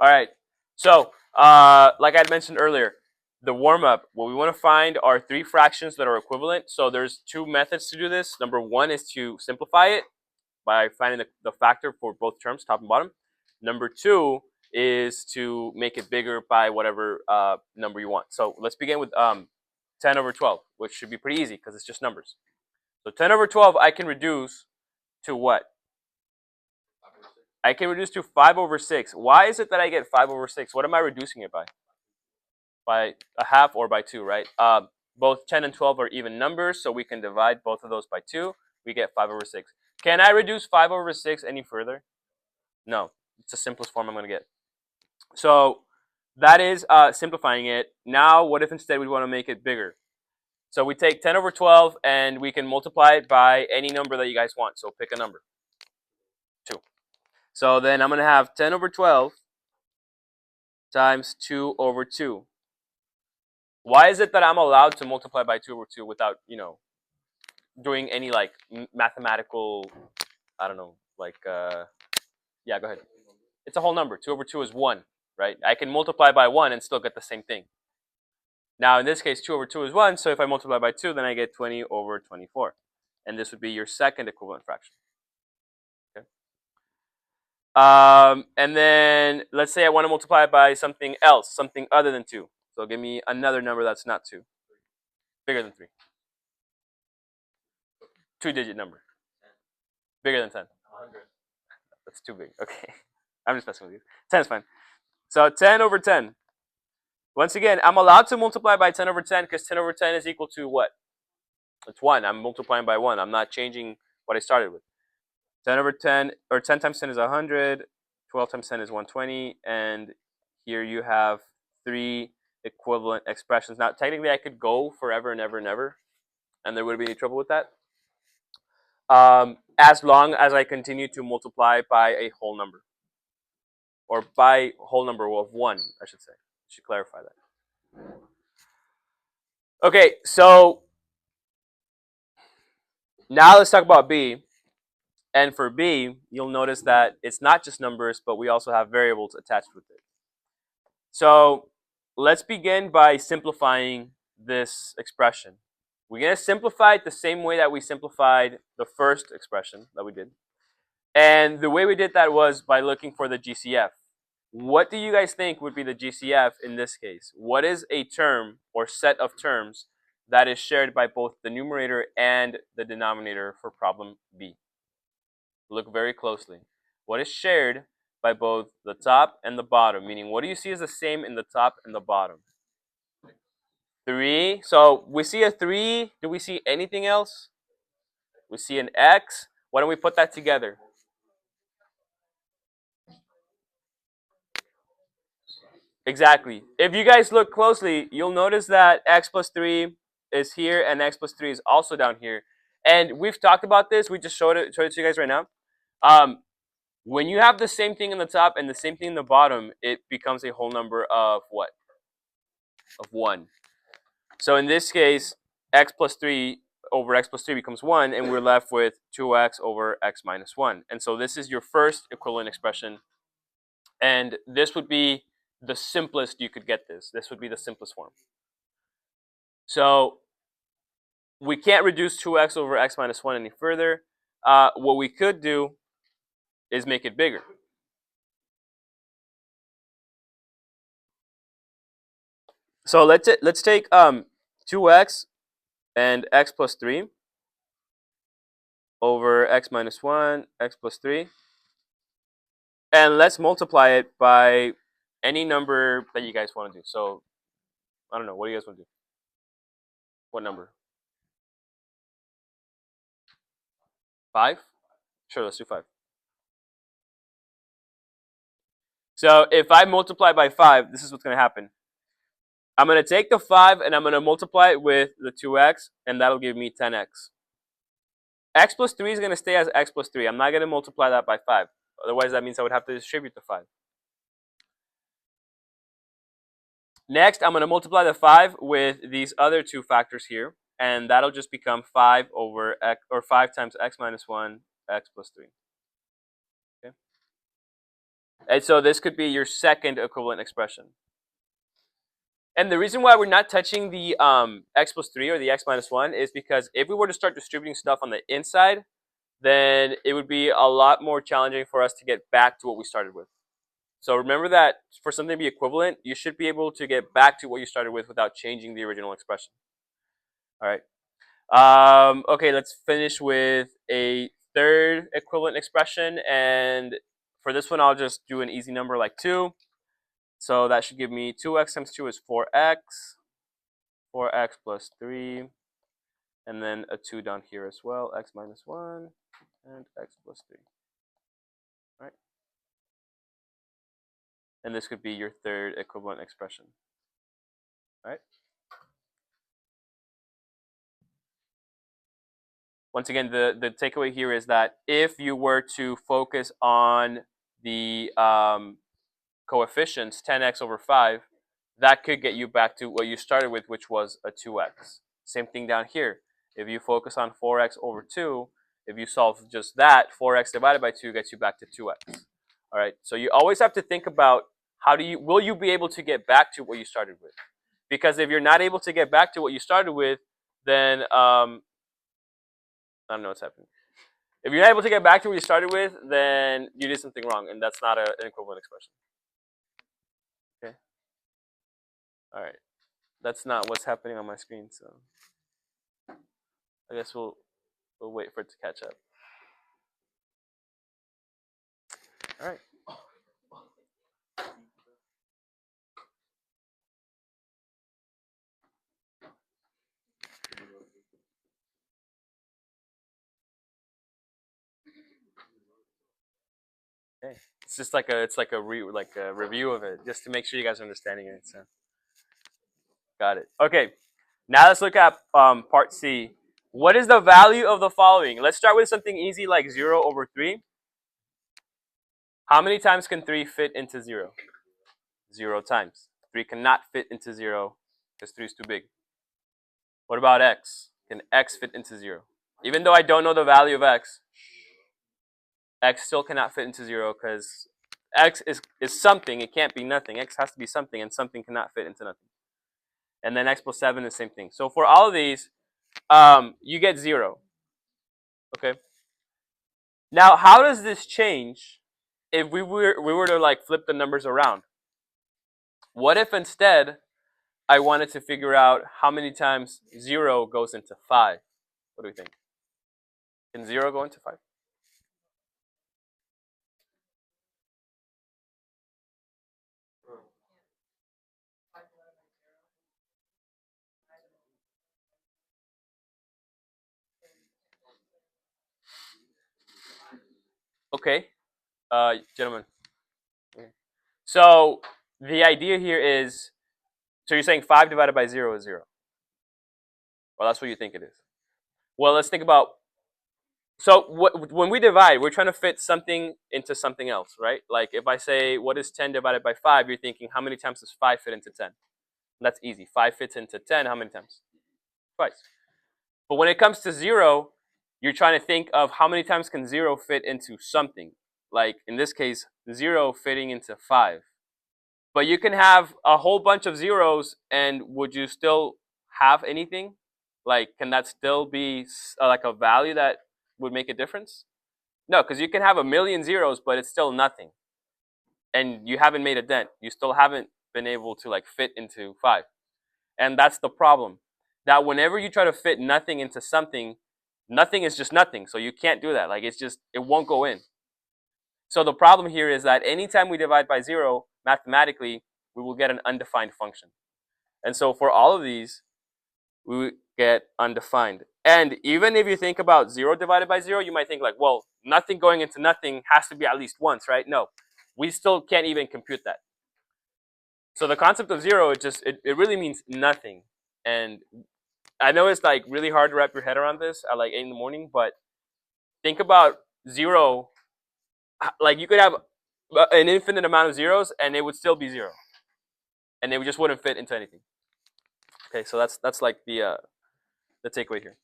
All right. So, like I had mentioned earlier, the warm-up, what we want to find are three fractions that are equivalent. So there's two methods to do this. Number one is to simplify it by finding the factor for both terms, top and bottom. Number two is to make it bigger by whatever number you want. So let's begin with 10 over 12, which should be pretty easy because it's just numbers. So 10 over 12, I can reduce to what? I can reduce to 5 over 6. Why is it that I get 5 over 6? What am I reducing it by? By a half or by 2, right? Both 10 and 12 are even numbers, so we can divide both of those by 2. We get 5 over 6. Can I reduce 5 over 6 any further? No. It's the simplest form I'm going to get. So that is simplifying it. Now, what if instead we want to make it bigger? So we take 10 over 12 and we can multiply it by any number that you guys want. So pick a number. 2. So then I'm going to have 10 over 12 times 2 over 2. Why is it that I'm allowed to multiply by 2 over 2 without, doing any like mathematical, I don't know, like, yeah, go ahead. It's a whole number. 2 over 2 is 1, right? I can multiply by 1 and still get the same thing. Now, in this case, 2 over 2 is 1, so if I multiply by 2, then I get 20 over 24. And this would be your second equivalent fraction. Okay. And then let's say I want to multiply by something else, something other than 2. So give me another number that's not 2. Bigger than 3. 2-digit number. Bigger than 10. 100. That's too big. Okay. I'm just messing with you. 10 is fine. So 10 over 10. Once again, I'm allowed to multiply by 10 over 10 because 10 over 10 is equal to what? It's 1. I'm multiplying by 1. I'm not changing what I started with. 10 over 10, or 10 times 10 is 100. 12 times 10 is 120. And here you have 3 equivalent expressions. Now, technically, I could go forever and ever and ever, and there wouldn't be any trouble with that. As long as I continue to multiply by a whole number. Or by whole number of 1, I should say. I should clarify that. Okay, so now let's talk about B. And for B, you'll notice that it's not just numbers, but we also have variables attached with it. So let's begin by simplifying this expression. We're going to simplify it the same way that we simplified the first expression that we did. And the way we did that was by looking for the GCF. What do you guys think would be the GCF in this case? What is a term or set of terms that is shared by both the numerator and the denominator for problem B? Look very closely. What is shared by both the top and the bottom? Meaning, what do you see as the same in the top and the bottom? 3. So we see a 3. Do we see anything else? We see an X. Why don't we put that together? Exactly. If you guys look closely, you'll notice that X plus 3 is here and X plus 3 is also down here. And we've talked about this. We just showed it to you guys right now. When you have the same thing in the top and the same thing in the bottom, it becomes a whole number of what? Of 1. So in this case, X plus 3 over X plus 3 becomes 1, and we're left with 2X over X minus 1. And so this is your first equivalent expression. And this would be the simplest you could get this. This would be the simplest form. So we can't reduce 2X over X minus 1 any further. What we could do is make it bigger. So let's take 2X and X plus 3 over X minus 1, X plus 3. And let's multiply it by any number that you guys want to do. So, I don't know. What do you guys want to do? What number? 5? Sure, let's do 5. So, if I multiply by 5, this is what's going to happen. I'm going to take the 5 and I'm going to multiply it with the 2X, and that'll give me 10X. X plus 3 is going to stay as X plus 3. I'm not going to multiply that by 5. Otherwise, that means I would have to distribute the 5. Next, I'm going to multiply the 5 with these other two factors here, and that'll just become 5 over X, or 5 times X minus 1, X plus 3. Okay. And so this could be your second equivalent expression. And the reason why we're not touching the x plus 3 or the x minus 1 is because if we were to start distributing stuff on the inside, then it would be a lot more challenging for us to get back to what we started with. So remember that for something to be equivalent, you should be able to get back to what you started with without changing the original expression. All right. Okay, let's finish with a third equivalent expression. And for this one, I'll just do an easy number like 2. So that should give me 2x times 2 is 4x. 4x plus 3. And then a 2 down here as well, x minus 1 and x plus 3. All right. And this could be your third equivalent expression. All right. Once again, the takeaway here is that if you were to focus on the coefficients, 10x over 5, that could get you back to what you started with, which was a 2x. Same thing down here. If you focus on 4x over 2, if you solve just that, 4x divided by 2 gets you back to 2x. All right, so you always have to think about will you be able to get back to what you started with? Because if you're not able to get back to what you started with, then I don't know what's happening. If you're not able to get back to what you started with, then you did something wrong, and that's not an equivalent expression. Okay. All right. That's not what's happening on my screen, so I guess we'll wait for it to catch up. All right. Okay. It's just like a review of it, just to make sure you guys are understanding it. So, got it. Okay. Now let's look at part C. What is the value of the following? Let's start with something easy like 0 over 3. How many times can 3 fit into 0? 0 times. 3 cannot fit into 0 because 3 is too big. What about x? Can x fit into 0? Even though I don't know the value of x still cannot fit into 0 because x is something. It can't be nothing. X has to be something, and something cannot fit into nothing. And then x plus 7 is the same thing. So for all of these, you get 0. Okay. Now, how does this change if we were to like flip the numbers around? What if instead I wanted to figure out how many times 0 goes into 5? What do we think? Can 0 go into 5? Okay, gentlemen. Okay. So the idea here is, so you're saying 5 divided by 0 is 0. Well, that's what you think it is. Well, let's think about, so when we divide, we're trying to fit something into something else, right? Like if I say, what is 10 divided by 5, you're thinking, how many times does 5 fit into 10? That's easy. 5 fits into 10, how many times? Twice. But when it comes to 0, you're trying to think of how many times can 0 fit into something. Like in this case, 0 fitting into 5. But you can have a whole bunch of zeros, and would you still have anything? Like, can that still be like a value that would make a difference? No, because you can have a million zeros, but it's still nothing. And you haven't made a dent. You still haven't been able to like fit into 5. And that's the problem. That whenever you try to fit nothing into something, nothing is just nothing. So you can't do that. Like it won't go in. So the problem here is that anytime we divide by 0, mathematically, we will get an undefined function. And so for all of these, we get undefined. And even if you think about 0 divided by 0, you might think like, well, nothing going into nothing has to be at least once, right? No, we still can't even compute that. So the concept of 0, it really means nothing. And I know it's like really hard to wrap your head around this at like 8 in the morning, but think about 0. Like you could have an infinite amount of zeros and it would still be 0. And they just wouldn't fit into anything. Okay, so that's like the takeaway here.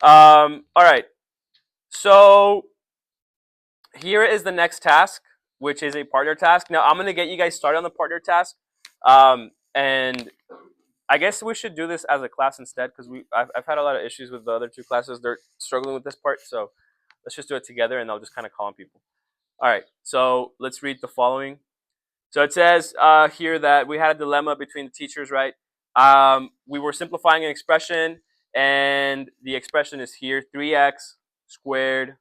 All right. So here is the next task. which is a partner task. Now I'm gonna get you guys started on the partner task, and I guess we should do this as a class instead because I've had a lot of issues with the other two classes. They're struggling with this part, so let's just do it together, and I'll just kind of call on people. All right, so let's read the following. So it says here that we had a dilemma between the teachers, right? We were simplifying an expression, and the expression is here: 3x squared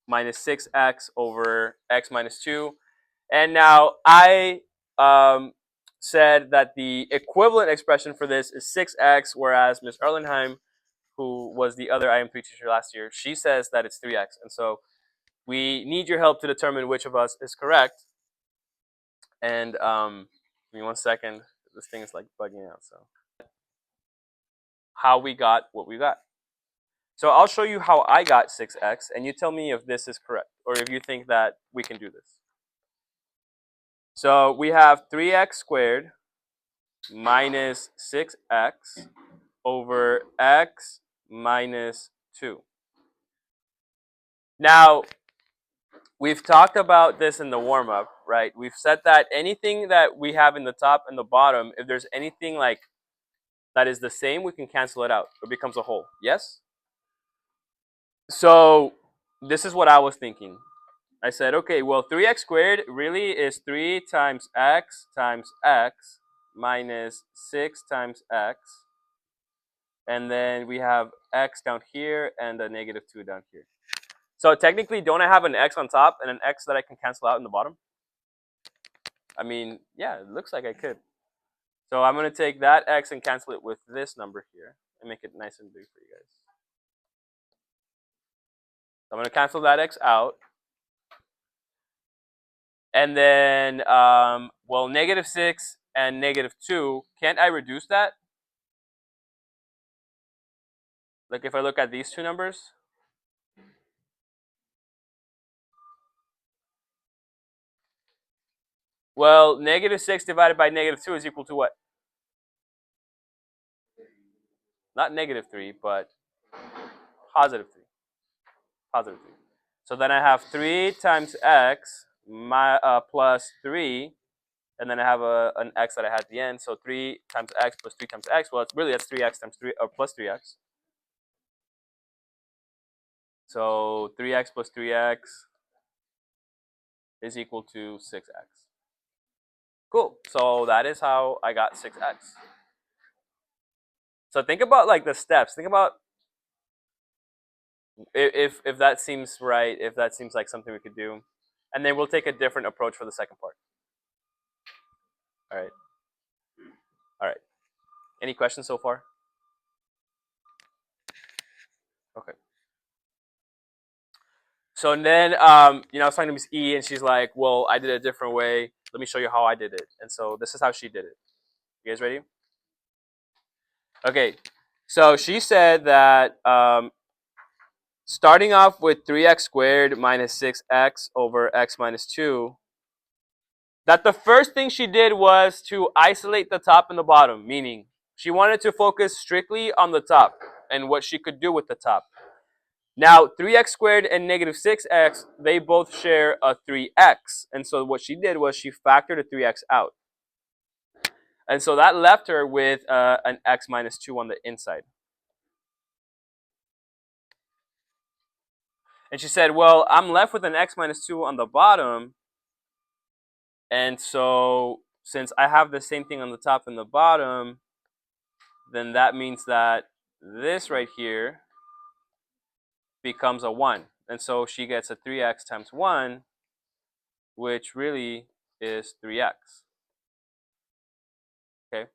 minus 6x over x minus 2. And now I said that the equivalent expression for this is 6x, whereas Ms. Erlenheim, who was the other IM3 teacher last year, she says that it's 3x. And so we need your help to determine which of us is correct. And give me 1 second. This thing is like bugging out. So how we got what we got. So I'll show you how I got 6x, and you tell me if this is correct or if you think that we can do this. So we have 3x squared minus 6x over x minus 2. Now, we've talked about this in the warm-up, right? We've said that anything that we have in the top and the bottom, if there's anything like that is the same, we can cancel it out. It becomes a whole. Yes? So this is what I was thinking. I said, okay, well, 3x squared really is 3 times x minus 6 times x. And then we have x down here and a negative 2 down here. So technically, don't I have an x on top and an x that I can cancel out in the bottom? I mean, yeah, it looks like I could. So I'm going to take that x and cancel it with this number here and make it nice and big for you guys. So I'm going to cancel that x out. And then, well, negative 6 and negative 2, can't I reduce that? Like if I look at these two numbers? Well, negative 6 divided by negative 2 is equal to what? Not negative 3, but positive 3. Positive 3. So then I have 3 times x plus 3, and then I have an x that I had at the end. So 3 times x plus 3 times x. Well, that's 3x times 3, or plus 3x. So 3x plus 3x is equal to 6x. Cool. So that is how I got 6x. So think about like the steps. Think about if that seems right, if that seems like something we could do. And then we'll take a different approach for the second part. All right. All right. Any questions so far? Okay. So then, I was talking to Miss E, and she's like, well, I did it a different way. Let me show you how I did it. And so this is how she did it. You guys ready? Okay. So she said that starting off with 3x squared minus 6x over x minus 2, that the first thing she did was to isolate the top and the bottom, meaning she wanted to focus strictly on the top and what she could do with the top. Now, 3x squared and negative 6x, they both share a 3x. And so what she did was she factored a 3x out. And so that left her with an x minus 2 on the inside. And she said, well, I'm left with an x minus 2 on the bottom. And so since I have the same thing on the top and the bottom, then that means that this right here becomes a 1. And so she gets a 3x times 1, which really is 3x. Okay.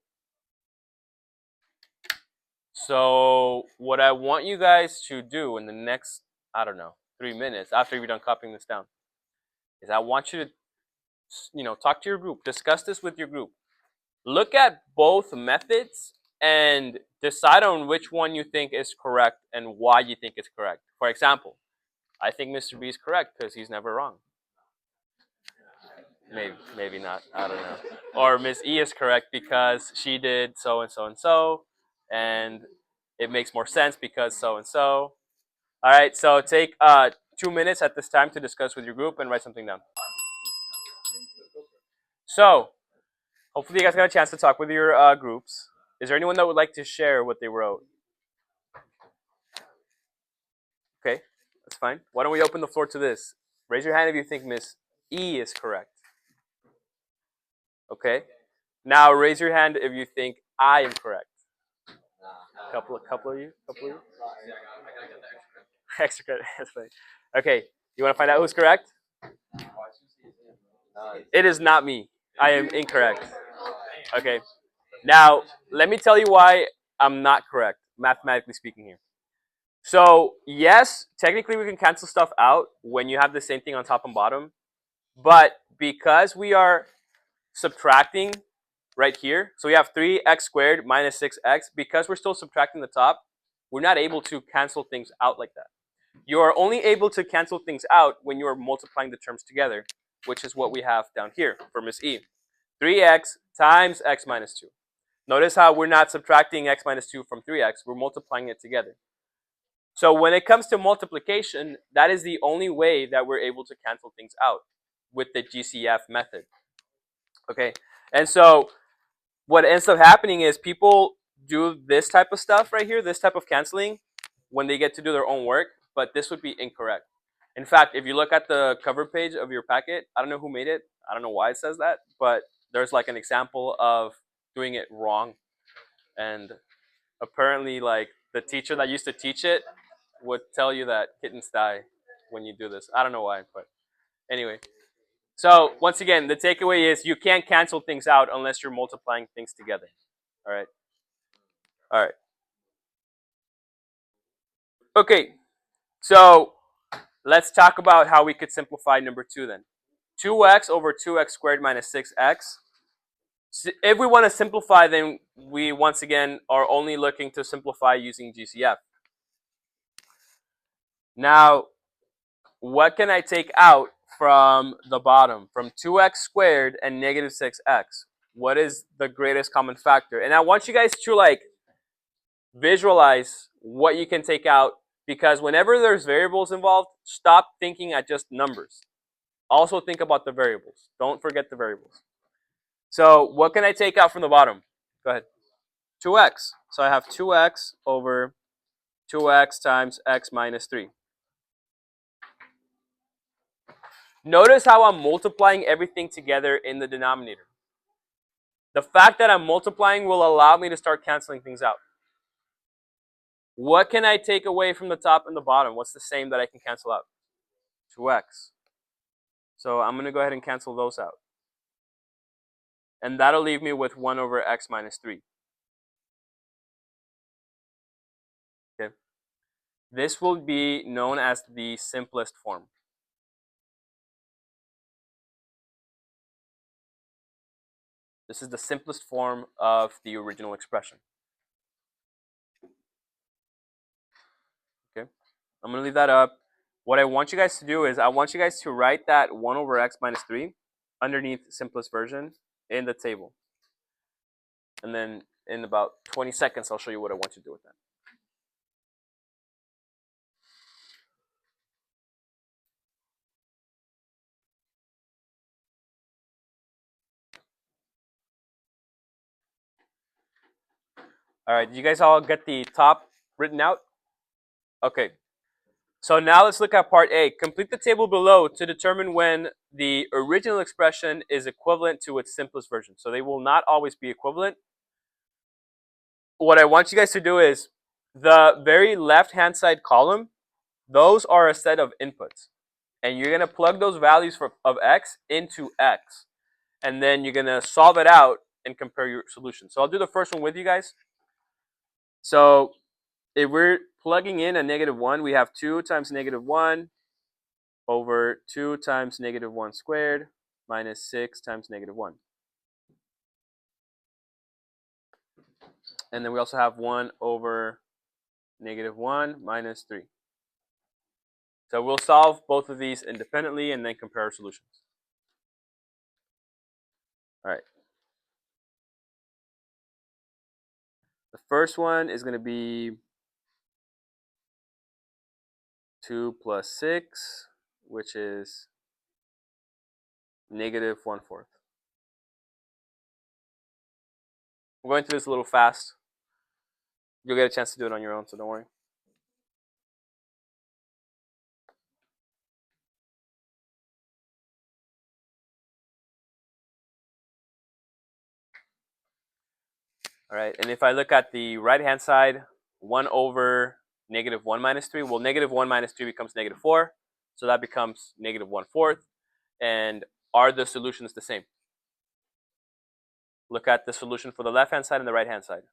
So what I want you guys to do in the next, 3 minutes after you're done copying this down, is I want you to, talk to your group, discuss this with your group. Look at both methods and decide on which one you think is correct and why you think it's correct. For example, I think Mr. B is correct because he's never wrong. Maybe not. I don't know. Or Miss E is correct because she did so and so and so, and it makes more sense because so and so. All right. So take 2 minutes at this time to discuss with your group and write something down. So, hopefully you guys got a chance to talk with your groups. Is there anyone that would like to share what they wrote? Okay, that's fine. Why don't we open the floor to this? Raise your hand if you think Miss E is correct. Okay. Now raise your hand if you think I am correct. Couple of you. Extra credit. That's funny. Okay. You want to find out who's correct? It is not me. I am incorrect. Okay. Now let me tell you why I'm not correct, mathematically speaking here. So yes, technically we can cancel stuff out when you have the same thing on top and bottom, but because we are subtracting right here, so we have 3x squared minus 6x, because we're still subtracting the top, we're not able to cancel things out like that. You are only able to cancel things out when you are multiplying the terms together, which is what we have down here for Miss E. 3x times x minus 2. Notice how we're not subtracting x minus 2 from 3x, we're multiplying it together. So when it comes to multiplication, that is the only way that we're able to cancel things out with the GCF method. Okay, and so what ends up happening is people do this type of stuff right here, this type of canceling, when they get to do their own work, but this would be incorrect. In fact, if you look at the cover page of your packet, I don't know who made it, I don't know why it says that, but there's like an example of doing it wrong. And apparently, like, the teacher that used to teach it would tell you that kittens die when you do this. I don't know why, but anyway. So once again, the takeaway is you can't cancel things out unless you're multiplying things together. All right. All right. Okay. So let's talk about how we could simplify number 2 then. 2x over 2x squared minus 6x. If we want to simplify, then we once again are only looking to simplify using GCF. Now, what can I take out from the bottom? From 2x squared and negative 6x. What is the greatest common factor? And I want you guys to like visualize what you can take out, because whenever there's variables involved, stop thinking at just numbers. Also think about the variables. Don't forget the variables. So what can I take out from the bottom? Go ahead. 2x. So I have 2x over 2x times x minus 3. Notice how I'm multiplying everything together in the denominator. The fact that I'm multiplying will allow me to start canceling things out. What can I take away from the top and the bottom? What's the same that I can cancel out? 2x. So I'm going to go ahead and cancel those out. And that'll leave me with 1 over x minus 3. Okay. This will be known as the simplest form. This is the simplest form of the original expression. Okay. I'm going to leave that up. What I want you guys to do is I want you guys to write that 1 over x minus 3 underneath simplest version in the table. And then in about 20 seconds, I'll show you what I want you to do with that. All right, did you guys all get the top written out? Okay. So now let's look at part A. Complete the table below to determine when the original expression is equivalent to its simplest version. So they will not always be equivalent. What I want you guys to do is the very left-hand side column, those are a set of inputs. And you're going to plug those values of x into x. And then you're going to solve it out and compare your solution. So I'll do the first one with you guys. So if we're plugging in a -1, we have 2 times -1 over 2 times -1 squared minus 6 times -1. And then we also have 1 over -1 minus 3. So we'll solve both of these independently and then compare our solutions. All right. The first one is going to be 2 plus 6, which is -1/4. I'm going through this a little fast. You'll get a chance to do it on your own, so don't worry. All right, and if I look at the right-hand side, 1 over negative 1 minus 3, well, negative 1 minus 3 becomes negative 4, so that becomes negative 1/4. And are the solutions the same? Look at the solution for the left-hand side and the right-hand side.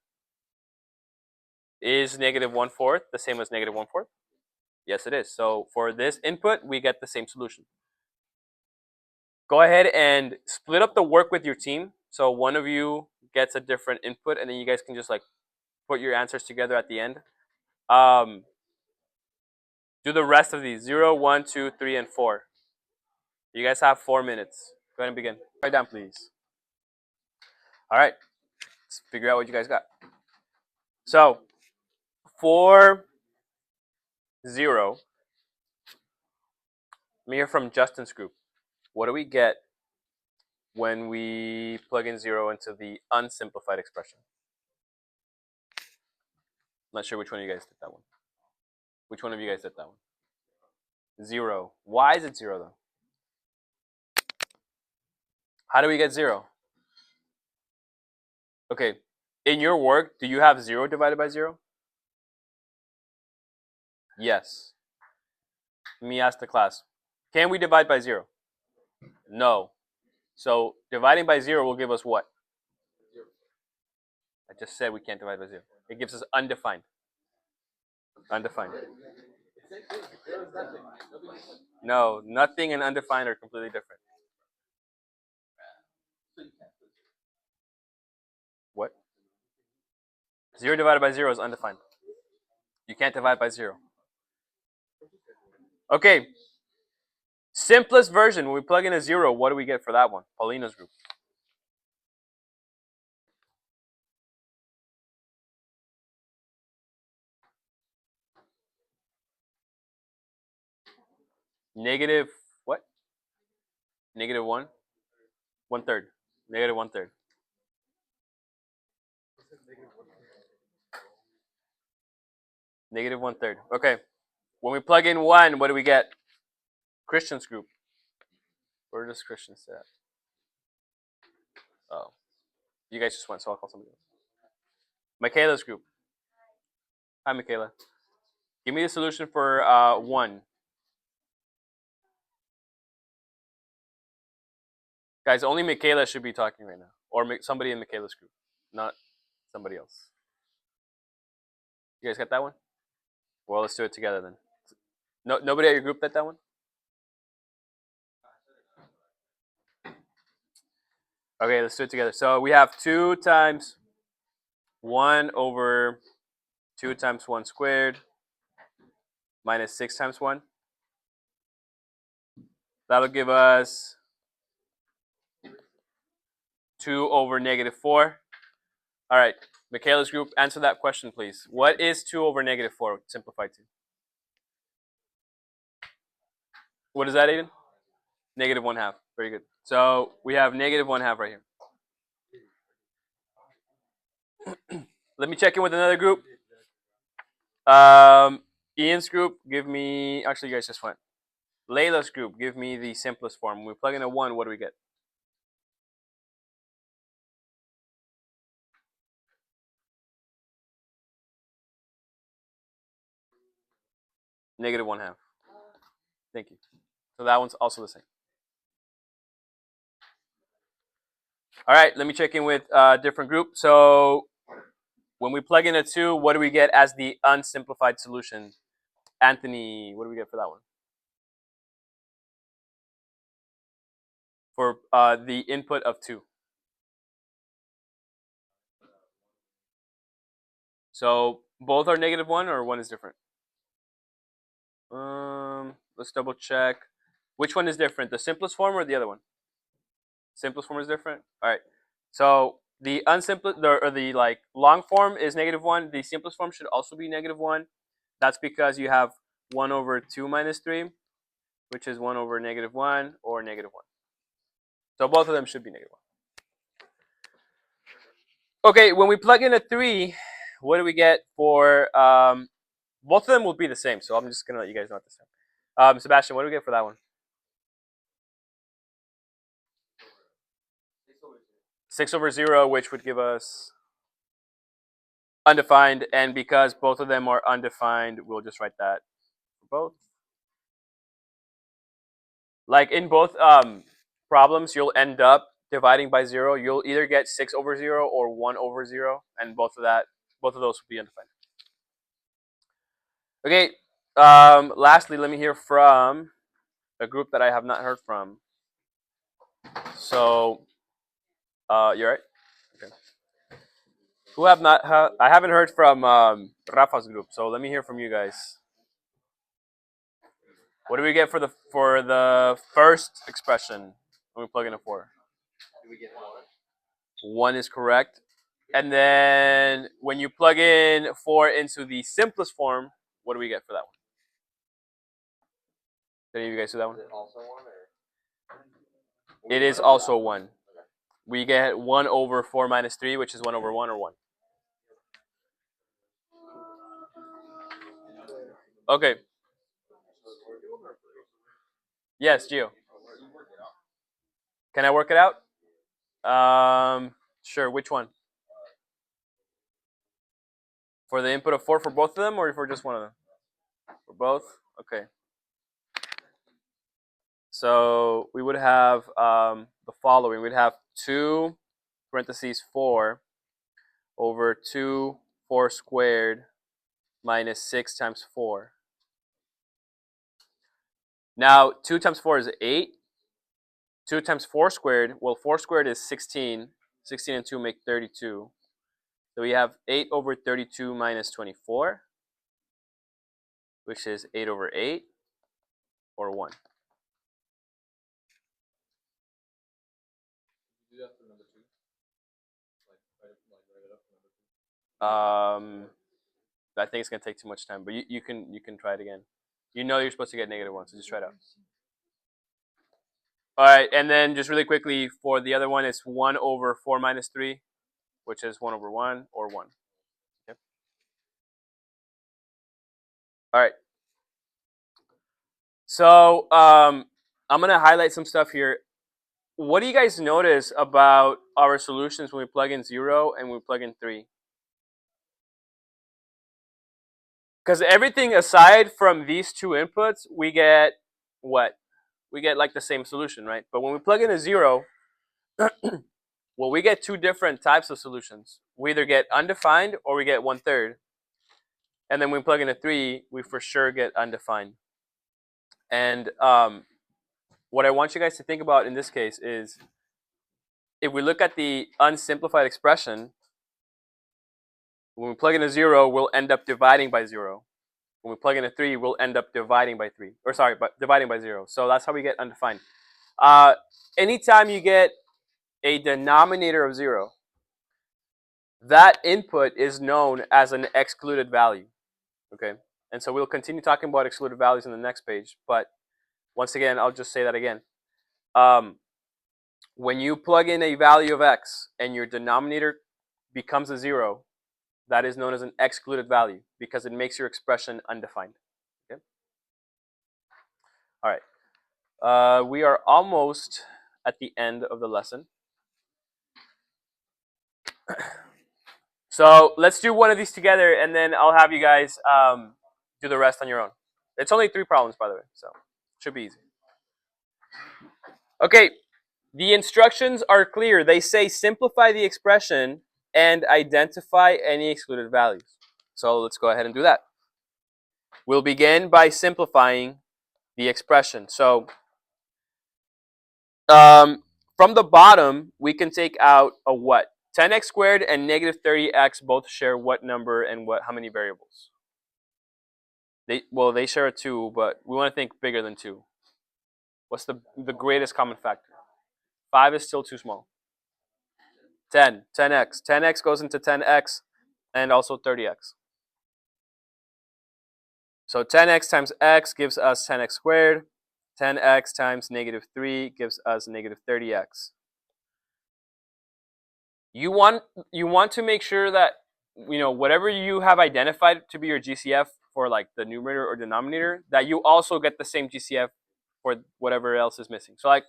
Is negative 1/4 the same as negative 1/4? Yes, it is. So for this input, we get the same solution. Go ahead and split up the work with your team. So one of you gets a different input, and then you guys can just like put your answers together at the end. Do the rest of these 0, 1, 2, 3, and 4. You guys have 4 minutes. Go ahead and begin. Write down, please. All right. Let's figure out what you guys got. So for 0, let me hear from Justin's group. What do we get when we plug in 0 into the unsimplified expression? I'm not sure which one of you guys did that one. Which one of you guys did that one? 0. Why is it 0 though? How do we get 0? Okay. In your work, do you have 0 divided by 0? Yes. Let me ask the class. Can we divide by 0? No. So dividing by 0 will give us what? I just said we can't divide by 0. It gives us undefined. Undefined. No, nothing and undefined are completely different. What? 0 divided by 0 is undefined. You can't divide by 0. Okay. Simplest version, when we plug in a 0, what do we get for that one? Paulina's group. Negative what? Negative 1? 1/3. Negative 1/3. Negative 1/3. Okay. When we plug in 1, what do we get? Christian's group. Where does Christian sit at? Oh. You guys just went, so I'll call somebody else. Michaela's group. Hi, Michaela. Give me the solution for 1. Guys, only Michaela should be talking right now. Or somebody in Michaela's group, not somebody else. You guys got that one? Well, let's do it together then. No, nobody at your group got that one? Okay, let's do it together. So we have 2 times 1 over 2 times 1 squared minus 6 times 1. That'll give us 2 over negative 4. All right, Michaela's group, answer that question, please. What is 2 over negative 4 simplified to? What is that, Aiden? Negative 1/2. Very good. So we have negative 1/2 right here. Let me check in with another group. Ian's group, give me. Actually, you guys just went. Layla's group, give me the simplest form. When we plug in a 1, what do we get? Negative 1/2. Thank you. So that one's also the same. All right, let me check in with a different group. So when we plug in a 2, what do we get as the unsimplified solution? Anthony, what do we get for that one? For the input of 2. So both are negative 1 or one is different? Let's double check. Which one is different, the simplest form or the other one? Simplest form is different. All right. So the the like long form is negative 1. The simplest form should also be negative 1. That's because you have 1 over 2 minus 3, which is 1 over negative 1 or negative 1. So both of them should be negative 1. Okay, when we plug in a 3, what do we get for both of them will be the same, so I'm just gonna let you guys know at this time. Sebastian, what do we get for that one? 6/0, which would give us undefined, and because both of them are undefined, we'll just write that for both. Like in both problems, you'll end up dividing by 0. You'll either get 6/0 or 1/0, and both of those will be undefined. Okay. Lastly, let me hear from a group that I have not heard from. So, you're right. Okay. Who have not? I haven't heard from Rafa's group. So let me hear from you guys. What do we get for the first expression when we plug in a 4? Do we get 1? 1 is correct. And then when you plug in 4 into the simplest form, what do we get for that one? Did any of you guys do that one? Is it also 1 or? It is also 1. We get 1/4 minus 3, which is 1/1 or 1. Okay. Yes, Gio. Can I work it out? Sure. Which one? For the input of 4 for both of them, or for just one of them? For both? Okay. So we would have the following. We'd have 2 parentheses 4 over 2 4 squared minus 6 times 4. Now, 2 times 4 is 8. 2 times 4 squared, well, 4 squared is 16. 16 and 2 make 32. So we have 8/32 minus 24, which is 8/8, or 1. Do that for number 2? Write it up for I number 2. think it's going to take too much time, but you can try it again. You know you're supposed to get -1, so just try it out. All right, and then just really quickly, for the other one, it's 1/4 minus 3, which is 1/1 or 1. Okay. All right. So I'm going to highlight some stuff here. What do you guys notice about our solutions when we plug in 0 and we plug in 3? Because everything aside from these two inputs, we get what? We get like the same solution, right? But when we plug in a 0, well, we get two different types of solutions. We either get undefined or we get 1/3. And then when we plug in a 3, we for sure get undefined. And what I want you guys to think about in this case is, if we look at the unsimplified expression, when we plug in a 0, we'll end up dividing by 0. When we plug in a 3, we'll end up dividing by 3. Or sorry, but dividing by 0. So that's how we get undefined. Anytime you get a denominator of 0, that input is known as an excluded value. Okay? And so we'll continue talking about excluded values in the next page. But once again, I'll just say that again. When you plug in a value of x and your denominator becomes a 0, that is known as an excluded value because it makes your expression undefined. Okay? All right. We are almost at the end of the lesson. So let's do one of these together, and then I'll have you guys do the rest on your own. It's only 3 problems, by the way, so it should be easy. Okay, the instructions are clear. They say simplify the expression and identify any excluded values. So let's go ahead and do that. We'll begin by simplifying the expression. So from the bottom, we can take out a what? 10x squared and negative 30x both share what number and how many variables? They share a 2, but we want to think bigger than 2. What's the greatest common factor? 5 is still too small. 10x. 10x goes into 10x and also 30x. So 10x times x gives us 10x squared. 10x times negative 3 gives us negative 30x. you want to make sure that whatever you have identified to be your GCF for like the numerator or denominator, that you also get the same GCF for whatever else is missing. So like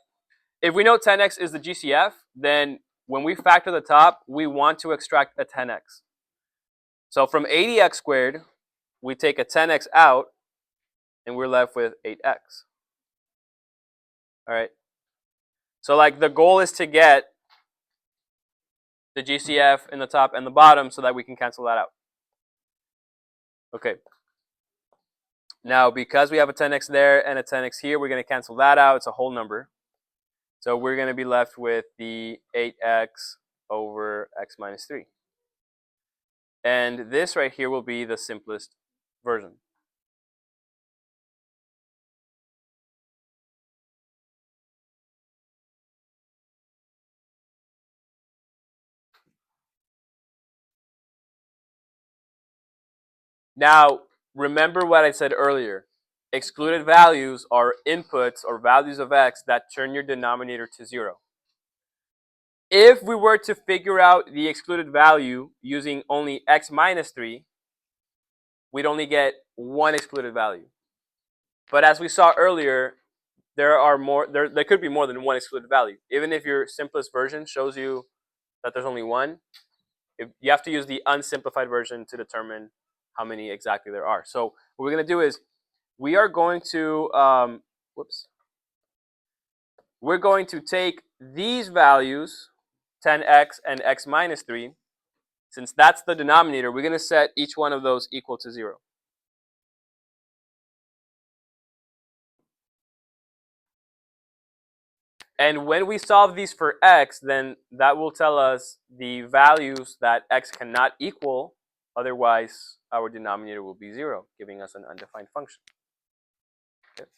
if we know 10x is the GCF, then when we factor the top, we want to extract a 10x. So from 80x squared, we take a 10x out, and we're left with 8x. All right. So like the goal is to get the GCF in the top and the bottom so that we can cancel that out. Okay. Now, because we have a 10x there and a 10x here, we're going to cancel that out. It's a whole number. So we're going to be left with the 8x over x minus 3. And this right here will be the simplest version. Now, remember what I said earlier. Excluded values are inputs or values of x that turn your denominator to 0. If we were to figure out the excluded value using only x minus 3, we'd only get one excluded value. But as we saw earlier, there could be more than one excluded value. Even if your simplest version shows you that there's only one, you have to use the unsimplified version to determine how many exactly there are. So what we're going to do is we are going to we're going to take these values, 10x and x minus 3. Since that's the denominator, we're going to set each one of those equal to 0. And when we solve these for x, then that will tell us the values that x cannot equal. Otherwise, our denominator will be 0, giving us an undefined function. Okay.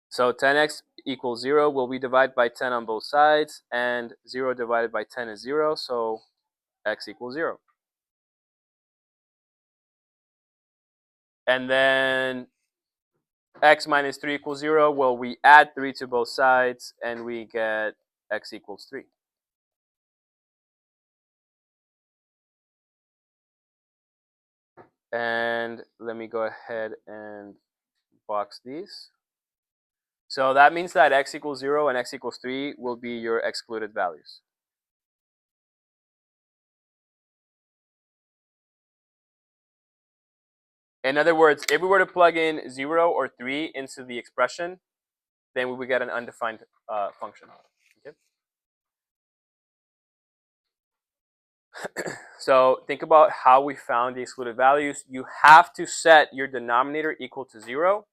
So 10x equals 0. Will we divide by 10 on both sides? And 0 divided by 10 is 0, so x equals 0. And then x minus 3 equals 0. Well, we add 3 to both sides, and we get x equals 3. And let me go ahead and box these. So that means that x equals 0 and x equals 3 will be your excluded values. In other words, if we were to plug in 0 or 3 into the expression, then we would get an undefined function. Okay? So think about how we found the excluded values. You have to set your denominator equal to 0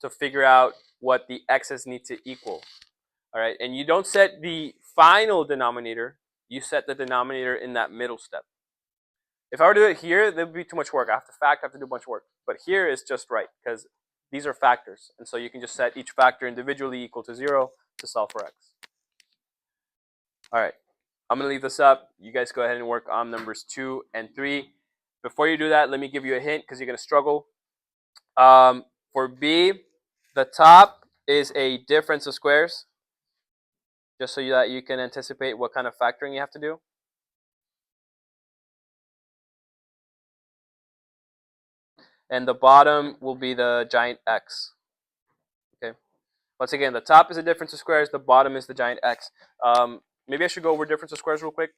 to figure out what the x's need to equal. All right, and you don't set the final denominator, you set the denominator in that middle step. If I were to do it here, there would be too much work. I have to I have to do a bunch of work. But here is just right, because these are factors. And so you can just set each factor individually equal to 0 to solve for x. All right, I'm going to leave this up. You guys go ahead and work on numbers 2 and 3. Before you do that, let me give you a hint, because you're going to struggle. For B, the top is a difference of squares, just so that you can anticipate what kind of factoring you have to do. And the bottom will be the giant x. Okay. Once again, the top is a difference of squares. The bottom is the giant x. Maybe I should go over difference of squares real quick.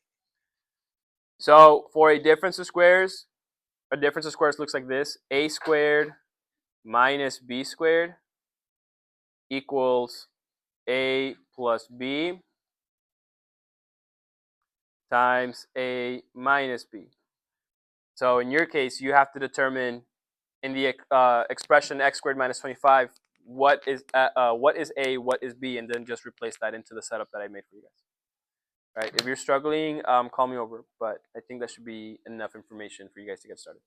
So for a difference of squares looks like this: a squared minus b squared equals a plus b times a minus b. So in your case, you have to determine in the expression x squared minus 25 what is a, what is b, and then just replace that into the setup that I made for you guys. All right, if you're struggling, call me over, but I think that should be enough information for you guys to get started.